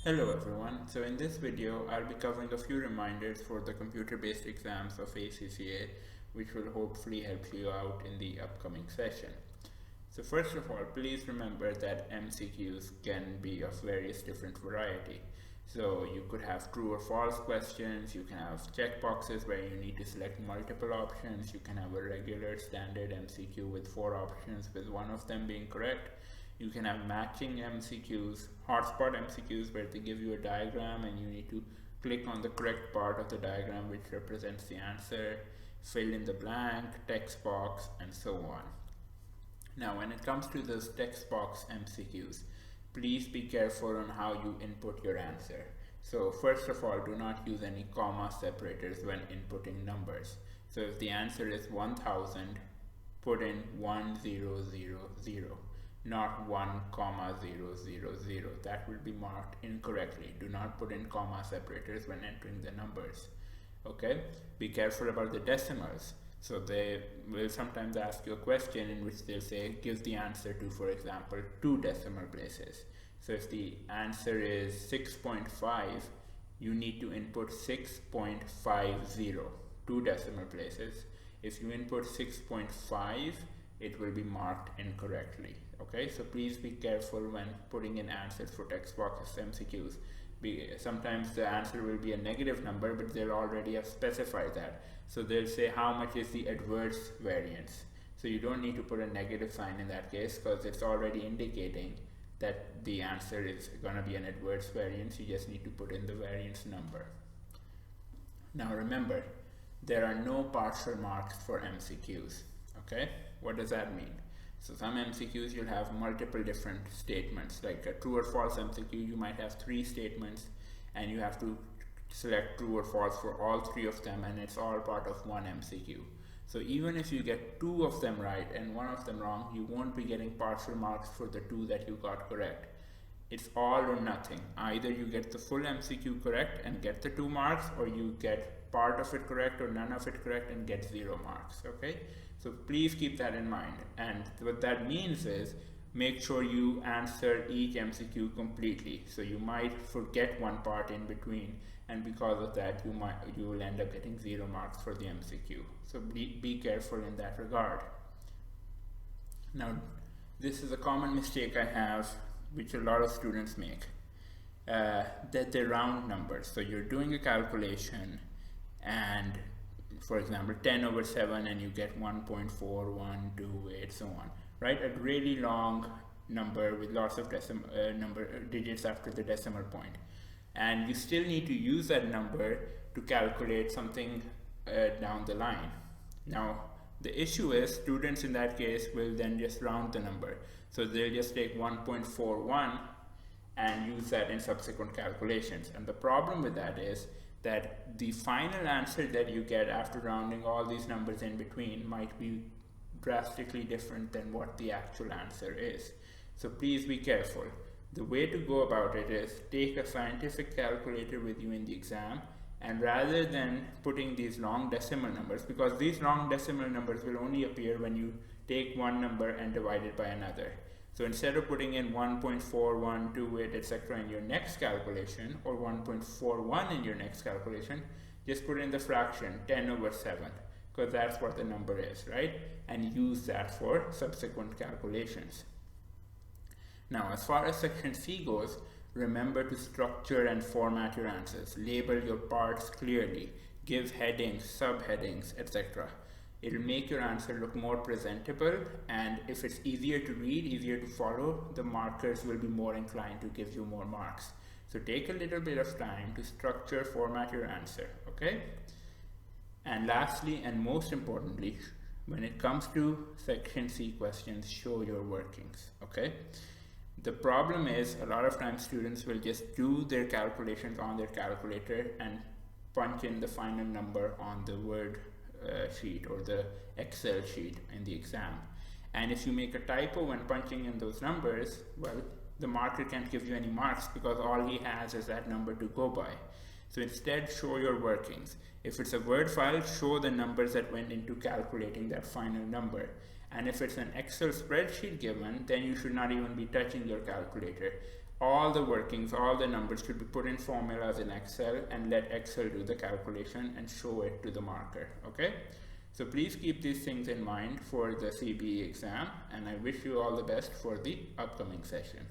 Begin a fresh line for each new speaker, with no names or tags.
Hello everyone, so in this video I'll be covering a few reminders for the computer-based exams of ACCA, which will hopefully help you out in the upcoming session. So first of all, please remember that MCQs can be of various different variety. So you could have true or false questions, you can have checkboxes where you need to select multiple options, you can have a regular standard MCQ with 4 options with one of them being correct. You can have matching MCQs, hotspot MCQs where they give you a diagram and you need to click on the correct part of the diagram which represents the answer, fill in the blank, text box, and so on. Now when it comes to those text box MCQs, please be careful on how you input your answer. So first of all, do not use any comma separators when inputting numbers. So if the answer is 1000, put in 1000. Not 1,000. That will be marked incorrectly. Do not put in comma separators when entering the numbers. Okay, be careful about the decimals. So they will sometimes ask you a question in which they'll say give the answer to, for example, 2 decimal places. So if the answer is 6.5, you need to input 6.50, 2 decimal places. If you input 6.5, it will be marked incorrectly. Okay, so please be careful when putting in answers for text box MCQs. Sometimes the answer will be a negative number, but they'll already have specified that. So they'll say how much is the adverse variance. So you don't need to put a negative sign in that case because it's already indicating that the answer is going to be an adverse variance. You just need to put in the variance number. Now remember, there are no partial marks for MCQs. Okay, what does that mean? So some MCQs you'll have multiple different statements, like a true or false MCQ you might have 3 statements and you have to select true or false for all 3 of them, and it's all part of one MCQ. So even if you get 2 of them right and 1 of them wrong, you won't be getting partial marks for the 2 that you got correct. It's all or nothing. Either you get the full MCQ correct and get the 2 marks, or you get part of it correct or none of it correct and get 0 marks. Okay, so please keep that in mind. And what that means is make sure you answer each MCQ completely. So you might forget one part in between, and because of that you will end up getting 0 marks for the MCQ. So be careful in that regard. Now this is a common mistake I have, which a lot of students make, that they round numbers. So you're doing a calculation and, for example, 10 over 7 and you get 1.4128, so on, right? A really long number with lots of digits after the decimal point. And you still need to use that number to calculate something down the line. Now, the issue is students in that case will then just round the number. So they'll just take 1.41 and use that in subsequent calculations. And the problem with that is that the final answer that you get after rounding all these numbers in between might be drastically different than what the actual answer is. So please be careful. The way to go about it is take a scientific calculator with you in the exam, and rather than putting these long decimal numbers, because these long decimal numbers will only appear when you take one number and divide it by another. So instead of putting in 1.4128 etc. in your next calculation, or 1.41 in your next calculation, just put in the fraction 10 over 7, because that's what the number is, right? And use that for subsequent calculations. Now, as far as section C goes, remember to structure and format your answers. Label your parts clearly, give headings, subheadings, etc. It'll make your answer look more presentable, and if it's easier to read, easier to follow, the markers will be more inclined to give you more marks. So take a little bit of time to structure, format your answer, okay? And lastly, and most importantly, when it comes to section C questions, show your workings, okay? The problem is a lot of times students will just do their calculations on their calculator and punch in the final number on the Word sheet or the Excel sheet in the exam. And if you make a typo when punching in those numbers, well, the marker can't give you any marks because all he has is that number to go by. So instead, show your workings. If it's a Word file, show the numbers that went into calculating that final number. And if it's an Excel spreadsheet given, then you should not even be touching your calculator. all the workings, all the numbers should be put in formulas in Excel and let Excel do the calculation and show it to the marker. Okay, so please keep these things in mind for the CBE exam, and I wish you all the best for the upcoming session.